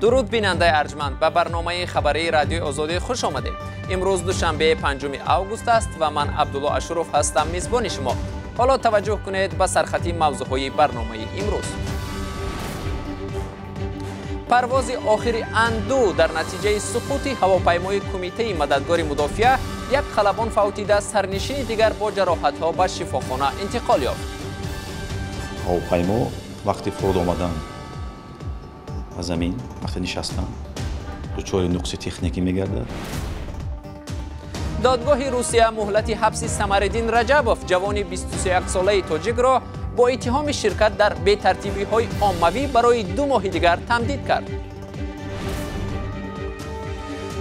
درود بیننده ارجمند، به برنامه خبری رادیو آزادی خوش آمدید. امروز دوشنبه 5 اوگوست است و من عبدالله اشرف هستم میزبان شما. حالا توجه کنید به سرخطی موضوعهای برنامه امروز. پرواز آخری اندو در نتیجه سقوط هواپیمای کمیته مددگار مدافع، یک خلبان فوتیده، سرنشین دیگر با جراحت‌ها به شفاخانه انتقال یافت. هواپیما وقتی فرود آمدن و زمین وقتی نشستن دچار نقص تکنیکی میگردد. دادگاه روسیه مهلت حبس سمرالدین رجبوف، جوان 21 ساله تاجیک را با اتهام شرکت در بی‌ترتیبی‌های عمومی برای 2 ماه دیگر تمدید کرد.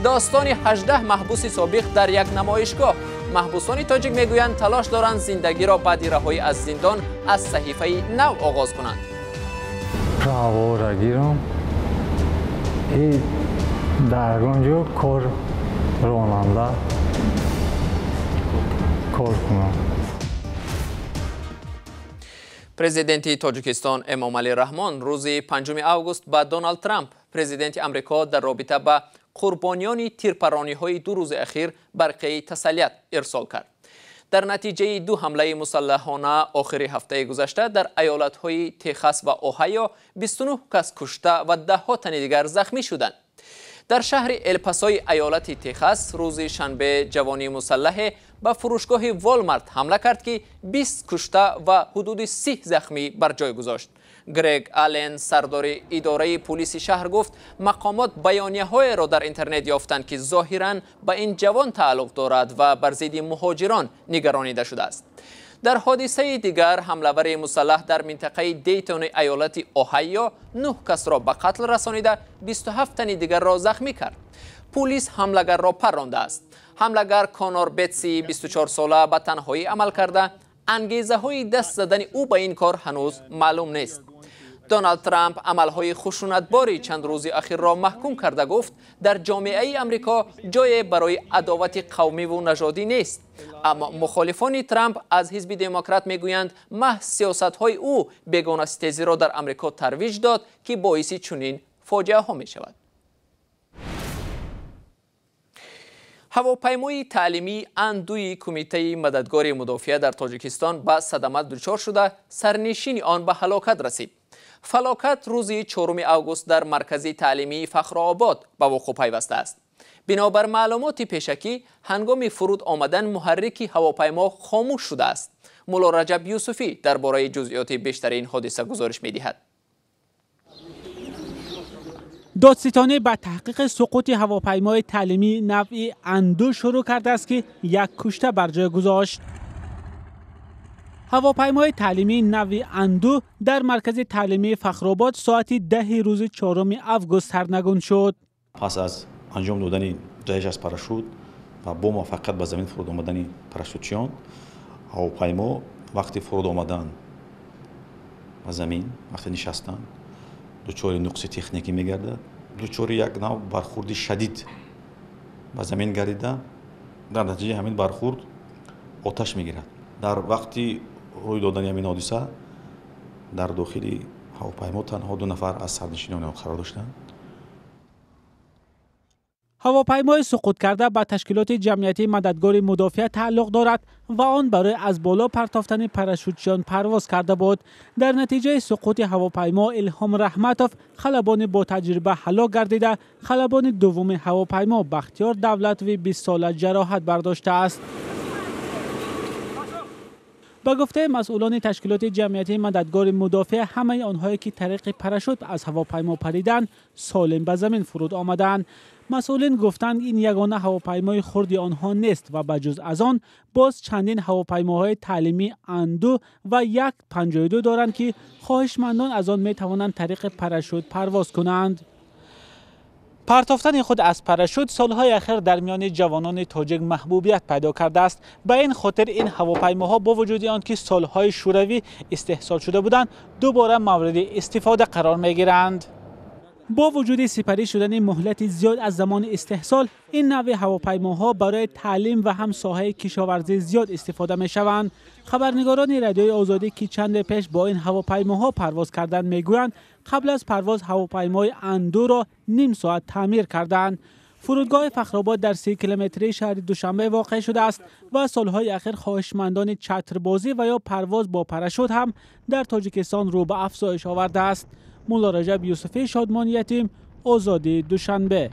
داستان 18 محبوس سابق در یک نمایشگاه. محبوسان تاجیک میگویند تلاش دارند زندگی را بعد رهایی از زندان از صحیفه نو آغاز کنند. право ра гирам и дар онҷо кор ронанда кор кунам. پرزیدنت تاجیکستان امامعلی رحمان روز 5 اوگوست با دونالد ترامپ پرزیدنت آمریکا در رابطه با قربانیان تیرپرانی‌های 2 روز اخیر برقی تسلیت ارسال کرد. در نتیجه 2 حمله مسلحانه آخر هفته گذشته در ایالت‌های تگزاس و اوهایو 29 کس کشته و 10 تن دیگر زخمی شدند. در شهر الپاسوی ایالت تگزاس روز شنبه جوانی مسلح به فروشگاه والمارت حمله کرد که 20 کشته و حدود 30 زخمی بر جای گذاشت. گرگ آلن سردار اداره پلیس شهر گفت مقامات بیانیه‌های را در اینترنت یافتند که ظاهراً به این جوان تعلق دارد و بر ضد مهاجران نگرانیده شده است. در حادثه دیگر حمله‌ور مسلح در منطقه دیتون ایالت اوهایو 9 کس را به قتل رسانیده 27 تن دیگر را زخمی کرد. پلیس حمله‌گر را پرانده است. حمله‌گر کانور بتسی 24 ساله به تنهایی عمل کرده. انگیزه‌های دست زدن او به این کار هنوز معلوم نیست. دونالد ترامپ عملهای خشونتباری چند روز اخیر را محکوم کرده گفت در جامعه آمریکا جای برای عداوت قومی و نژادی نیست. اما مخالفان ترامپ از حزب دموکرات میگویند محض سیاست‌های او بیگانه ستیزی را در آمریکا ترویج داد که باعث چنین فاجعه ها می شود. هواپیمای تعلیمی اندوی کمیته مددگار مدافع در تاجیکستان به صدمه دچار شده، سرنشین آن به هلاکت رسید. فلاکت روز 4 اوگوست در مرکز تعلیمی فخرآباد به وقوع پیوسته است. بنابر معلومات پیشکی هنگام فرود آمدن محرک هواپیما خاموش شده است. مولا رجب یوسفی درباره جزئیات بیشتر این حادثه گزارش می‌دهد. دادستانی به تحقیق سقوط هواپیمای تعلیمی نوعی اندو شروع کرده است که 1 کشته بر جای گذاشت. هواپیمای تعلیمی نوعی اندو در مرکز تعلیمی فخرآباد ساعت 10 روز 4 اوگوست سرنگون شد. پس از انجام دادن جایش از پاراشوت و با موفقیت به زمین فرود آمدن پاراشوتچیان، هواپیما وقتی فرود آمدن به زمین وقتی نشستن دچار نقص تکنیکی میگردد. دچار یک نوع برخورد شدید به زمین گردیده، در نتیجه همین برخورد آتش میگیرد. در وقتی روی دادن همین حادثه در داخل هواپیما تنها 2 نفر از سرنشینان آن قرار داشتند. هواپیمای سقوط کرده به تشکیلات جمعیتی مددگار مدافع تعلق دارد و آن برای از بالا پرتافتن پاراشوتچیان پرواز کرده بود. در نتیجه سقوط هواپیما الهام رحمتوف خلبان با تجربه هلاک گردیده. خلبان دوم هواپیما بختیار دولتوی 20 ساله جراحت برداشته است. با گفته مسئولان تشکیلات جمعیتی مددگار مدافع، همه آنهایی که طریق پاراشوت از هواپیما پریدند سالم به زمین فرود آمدند. مسئولین گفتند این یگانه هواپیمای خرد آنها نیست و بجز از آن باز چندین هواپیماهای تعلیمی اندو و 152 دارند که خواهشمندان از آن می توانند طریق پاراشوت پرواز کنند. پرتافتن خود از پاراشوت سالهای اخیر در میان جوانان تاجیک محبوبیت پیدا کرده است. به این خاطر این هواپیماها با وجود آنکه سالهای شوروی استحصال شده بودند دوباره مورد استفاده قرار می گیرند. با وجود سپری شدن مهلت زیاد از زمان استحصال، این نوع هواپیماها برای تعلیم و هم ساحه کشاورزی زیاد استفاده می شوند. خبرنگاران رادیوی آزادی که چند پیش با این هواپیماها پرواز کردند میگویند قبل از پرواز هواپیمای اندو را نیم ساعت تعمیر کردند. فرودگاه فخرآباد در 30 کیلومتری شهر دوشنبه واقع شده است و سالهای اخیر خواهشمندان چتربازی و یا پرواز با پاراشوت هم در تاجیکستان رو به افزایش آورده است. مولا رجب یوسفی شادمان یتیم، آزادی دوشنبه.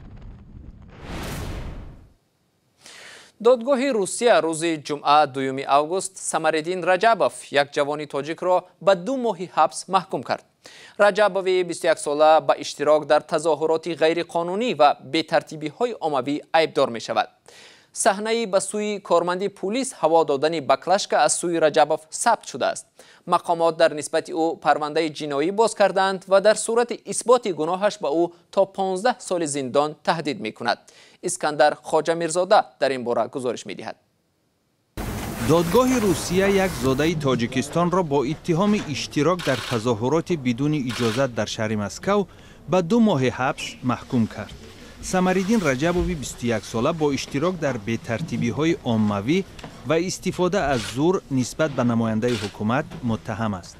دادگاه روسیه روز جمعه 2 آگوست سمرالدین رجبوف یک جوان تاجیک را به 2 ماه حبس محکوم کرد. رجبوف 21 ساله به اشتراک در تظاهرات غیرقانونی و بی‌ترتیبی‌های عمومی عیبدار می شود. صحنه به سوی کارمند پلیس هوا دادن بکلاشکا از سوی رجبوف ثبت شده است. مقامات در نسبت او پرونده جنایی باز کردند و در صورت اثبات گناهش به او تا 15 سال زندان تهدید می کند. اسکندر خواجه میرزاده در این باره گزارش می دهد. دادگاه روسیه یک زاده تاجیکستان را با اتهام اشتراک در تظاهرات بدون اجازت در شهر مسکو به 2 ماه حبس محکوم کرد. سمرالدین رجبوف 21 ساله با اشتراک در بی‌ترتیبی‌های عمومی و استفاده از زور نسبت به نماینده حکومت متهم است.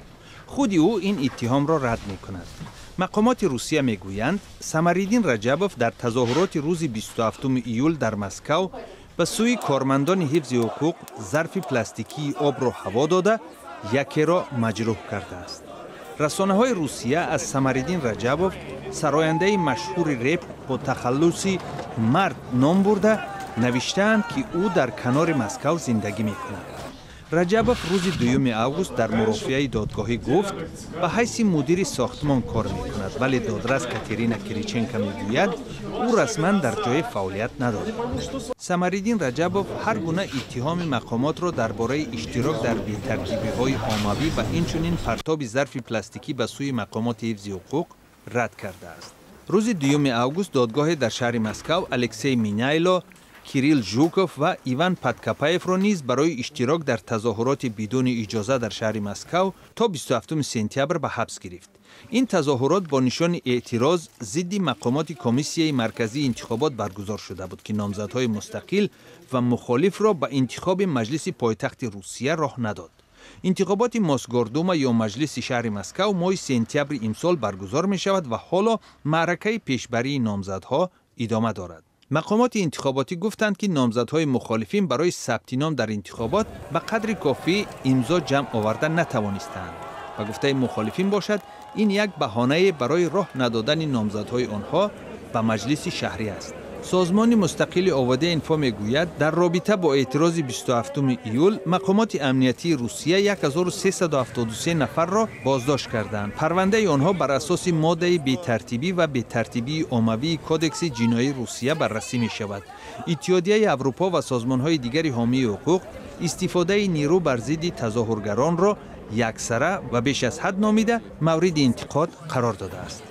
خود او این اتهام را رد می‌کند. مقامات روسیه میگویند سمرالدین رجبوف در تظاهرات روز 27 ایول در مسکو به سوی کارمندان حفظ حقوق ظرف پلاستیکی آب را هوا داده یکی را مجروح کرده است. رسانه‌های روسیه از سمرالدین رجبوف سراینده مشهور رپ با تخلصی مرد نام برده نوشتند که او در کنار مسکو زندگی می‌کند. رجبوف روز 2 آگوست در مرافعه دادگاهی گفت به حیث مدیر ساختمان کار می‌کند، ولی دادرس کاترینا کریچنکا میگوید او رسما در جای فعالیت ندارد. سمرالدین رجبوف هر گونه اتهام مقامات را درباره اشتراک در بی‌ترتیبی‌های عمومی و اینچنین پرتاب ظرف پلاستیکی به سوی مقامات حفظ حقوق رد کرده است. روز 2 آگوست دادگاه در شهر مسکو الکسی مینایلو، کیریل ژوکوف و ایوان پادکاپایف را نیز برای اشتراک در تظاهرات بدون اجازه در شهر مسکو تا 27 سپتامبر به حبس گرفت. این تظاهرات با نشان اعتراض ضد مقامات کمیسیه مرکزی انتخابات برگزار شده بود که نامزدهای مستقل و مخالف را به انتخاب مجلس پایتخت روسیه راه نداد. انتخابات ماسگاردوما یا مجلس شهر مسکو ماه سپتامبر امسال برگزار می شود و حالا معرکه پیشبری نامزدها ادامه دارد. مقامات انتخاباتی گفتند که نامزدهای مخالفین برای ثبت نام در انتخابات به قدر کافی امضا جمع آورده نتوانستند و گفته مخالفین باشد این یک بهانه برای راه ندادن نامزدهای آنها به مجلس شهری است. سازمان مستقل آواده انفا میگوید در رابطه با اعتراض 27 ایول مقامات امنیتی روسیه 1373 نفر را بازداشت کردند. پرونده آنها بر اساس ماده بی‌ترتیبی و بی‌ترتیبی عمومی کودکس جنایی روسیه بررسی می شود. اتحادیه اروپا و سازمان‌های دیگر حامی حقوق استفاده نیرو بر ضد تظاهرگران را یکسره و بیش از حد نامیده مورد انتقاد قرار داده است.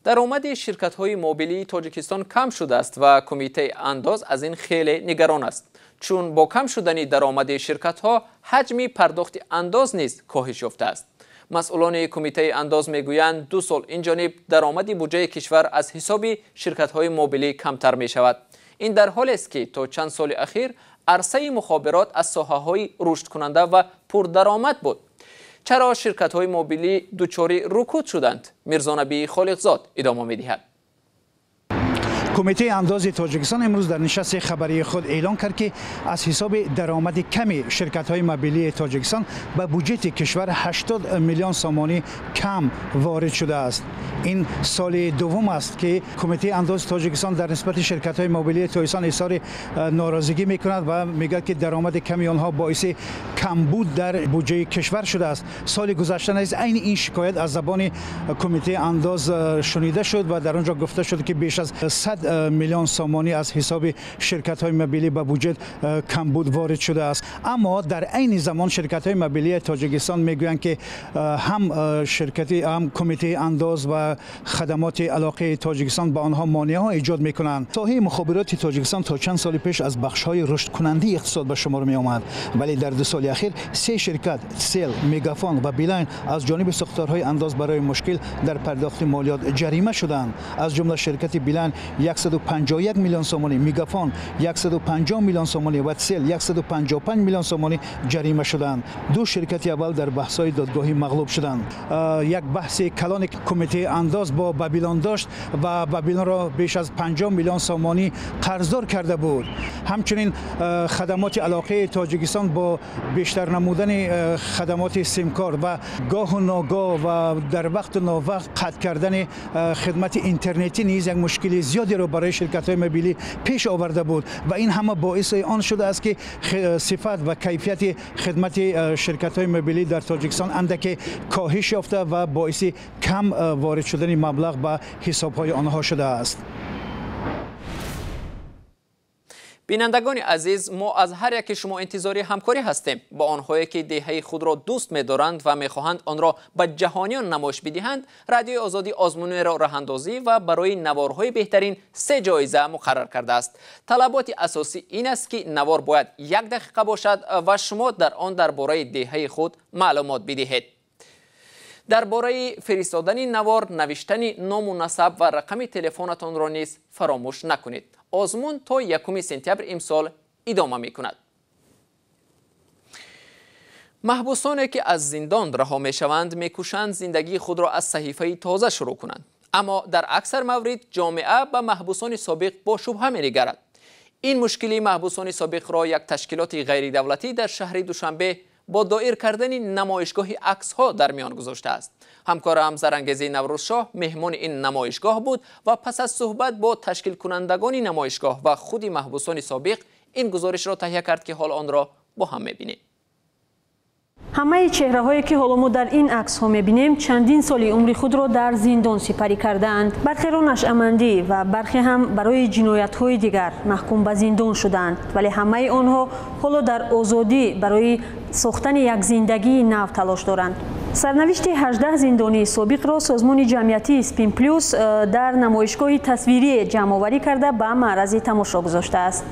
درآمد شرکت‌های موبیلی تاجیکستان کم شده است و کمیته انداز از این خیلی نگران است، چون با کم شدن درآمد شرکت‌ها حجم پرداخت انداز نیز کاهش یافته است. مسئولان کمیته انداز میگویند 2 سال این جانب درآمد بودجه کشور از حساب شرکت‌های موبیلی کمتر می شود. این در حالی است که تا چند سال اخیر عرصه مخابرات از ساحه‌های رشد کننده و پردرآمد بود. چرا شرکت‌های موبیلی دچار رکود شدند؟ میرزانبی خالقزاد ادامه می‌دهد. کمیته انداز تاجیکستان امروز در نشست خبری خود اعلام کرد که از حساب درآمد کم شرکت‌های موبیلی تاجیکستان به بودجه کشور 80 میلیون سامانی کم وارد شده است. این سال دوم است که کمیته انداز تاجیکستان در نسبت شرکت‌های موبیلی تاجیکستان اظهار ناراضگی می‌کند و میگه که درآمد کمی آنها باعث کمبود در بودجه کشور شده است. سال گذشته نیز عین این شکایت از زبان کمیته انداز شنیده شد و در آنجا گفته شد که بیش از 100 100 میلیون سامانی از حساب شرکت‌های مبیلی به بودجه کمبود وارد شده است. اما در عین زمان شرکت‌های مبیلی تاجیکستان میگویند که هم کمیته انداز و خدمات علاقه تاجیکستان به آنها مانع‌ها ایجاد می‌کنند. ساحه مخابرات تاجیکستان تا چند سال پیش از بخش‌های رشد کننده اقتصاد به شمار می‌آمد، ولی در 2 سال اخیر 3 شرکت سیل، میگافون و بیلاین از جانب ساختارهای انداز برای مشکل در پرداخت مالیات جریمه شدند. از جمله شرکت بیلاین 151 میلیون سومانی، میگافون 150 میلیون سومانی و سیل 155 میلیون سومانی جریمه شدند. 2 شرکت اول در بحث‌های دادگاهی مغلوب شدند. یک بحث کلان کمیته انداز با بابیلون داشت و بابیلون را بیش از 50 میلیون سومانی قرضدار کرده بود. همچنین خدمات علاقه تاجیکستان با بیشتر نمودن خدمات سیمکار و گاه و ناگاه و در وقت ناوقت قطع کردن خدمت اینترنتی نیز یک مشکل زیادی را برای شرکت‌های مبیلی پیش آورده بود و این همه باعث آن شده است که صفت و کیفیت خدمت شرکت‌های مبیلی در تاجیکستان اندک کاهش یافته و باعث کم وارد شدن مبلغ به حساب‌های آنها شده است. بینندگان عزیز، ما از هر یک شما انتظاری همکاری هستیم با آنهایی که دهه خود را دوست می‌دارند و می‌خواهند آن را به جهانیان نمایش بدهند. رادیوی آزادی آزمون را راه اندازی و برای نوارهای بهترین 3 جایزه مقرر کرده است. طلبات اساسی این است که نوار باید 1 دقیقه باشد و شما در آن درباره دهه خود معلومات بدهید. درباره فرستادن نوار، نوشتن نام و نسب و رقم تلفنتان را نیز فراموش نکنید. آزمون تا 1 سپتامبر امسال ادامه می کند. محبوسانی که از زندان رها می شوند می کوشند زندگی خود را از صحیفه تازه شروع کنند، اما در اکثر موارد جامعه به محبوسان سابق با شبهه می نگرد. این مشکلی محبوسان سابق را یک تشکیلات غیر دولتی در شهر دوشنبه با دایر کردن نمایشگاه عکس ها در میان گذاشته است. همکارم زرانگیز نوروز شاه مهمان این نمایشگاه بود و پس از صحبت با تشکیل کنندگان نمایشگاه و خود محبوسان سابق این گزارش را تهیه کرد که حال آن را با هم می‌بینیم. همه چهره هایی که حالا ما در این عکس ها می‌بینیم چندین سالی عمر خود را در زندان سپری کردند. برخی را نشأمندی و برخی هم برای جنایت های دیگر محکوم به زندان شدند، ولی همه آنها حالا در آزادی برای ساختن یک زندگی نو تلاش دارند. سرنوشت 18 زندانی سابق را سازمان جمعیتی اسپین پلوس در نمایشگاه تصویری جمع‌آوری کرده به معرض تماشا گذاشته است.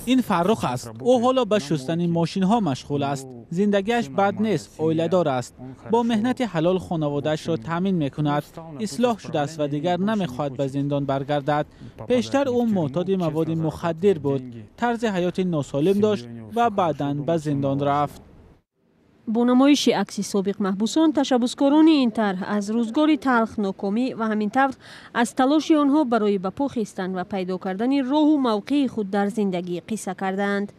این فرخ است. او حالا به شستن ماشین ها مشغول است. زندگیش بد نیست، عائله‌دار است. با مهنت حلال خانواده‌اش را تامین می‌کند. اصلاح شده است و دیگر نمی‌خواهد به زندان برگردد. پیشتر او معتاد مواد مخدر بود. طرز حیات ناسالم داشت و بعداً به زندان رفت. با نمایش عکس سابق محبوسان، تشبثکاران این طرح از روزگار تلخ، ناکامی و همینطور از تلاش آنها برای به پا خیستن و پیدا کردن راه و موقع خود در زندگی قصه کردند.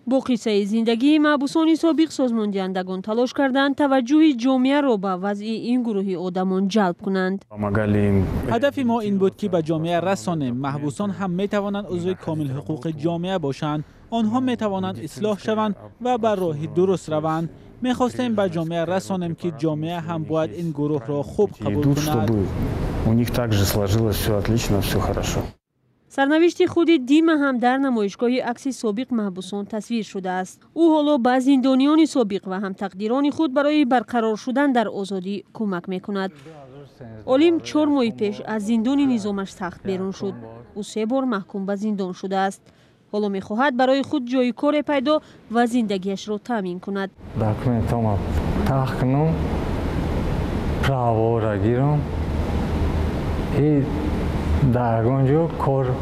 با قصه زندگی محبوسان سابق سازمان دهندگان تلاش کردند توجه جامعه را به وضع این گروه آدمان جلب کنند. هدف ما این بود که به جامعه رسانیم. محبوسان هم می توانند عضو کامل حقوق جامعه باشند. آنها می توانند اصلاح شوند و بر راه درست روند. می خواستیم به جامعه رسانیم که جامعه هم باید این گروه را خوب قبول کند. سرنوشت خود دیما هم در نمایشگاه عکس سابق محبوسان تصویر شده است. او حالا به زندانیان سابق و هم تقدیران خود برای برقرار شدن در آزادی کمک می کند. علیم 4 ماه پیش از زندان نظامش سخت بیرون شد. او 3 بار محکوم به زندان شده است. حالا می خواهد برای خود جای کار پیدا و زندگیش را تامین کند. داکومنتام تاخت کنم، پراوا را گیرم. در اونجا کار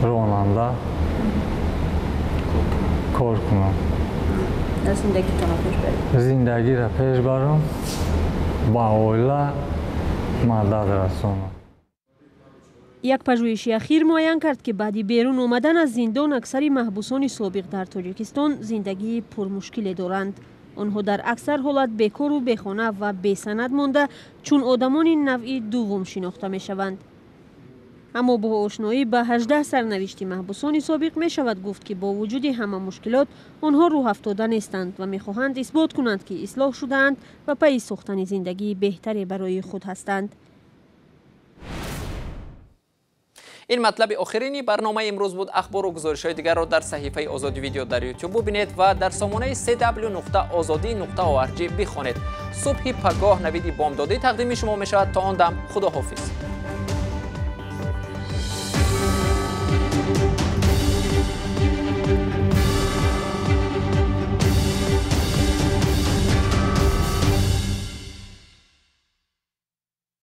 راننده کار کنم. زندگی را پیش برم، با عائله مدد رسانم. یک پژوهش اخیر معین کرد که بعد بیرون آمدن از زندان اکثر محبوسان سابق در تاجیکستان زندگی پرمشکلی دارند. آنها در اکثر حالت بیکار و بیخانه و بی‌سند مانده چون آدمان نوعی دوم شناخته می شوند. اما با آشنایی به 18 سرنوشت محبوسان سابق می شود گفت که با وجود همه مشکلات آنها روح افتاده نیستند و می خواهند اثبات کنند که اصلاح شدند و پی ساختن زندگی بهتری برای خود هستند. این مطلب آخرین برنامه امروز بود. اخبار و گزارش‌های دیگر را در صحیفه آزادی ویدیو در یوتیوب ببینید و در سامانه www.azadi.org بخوانید. صبح پگاه نوید بامدادی تقدیم شما می‌شود. تا آن دم خداحافظ.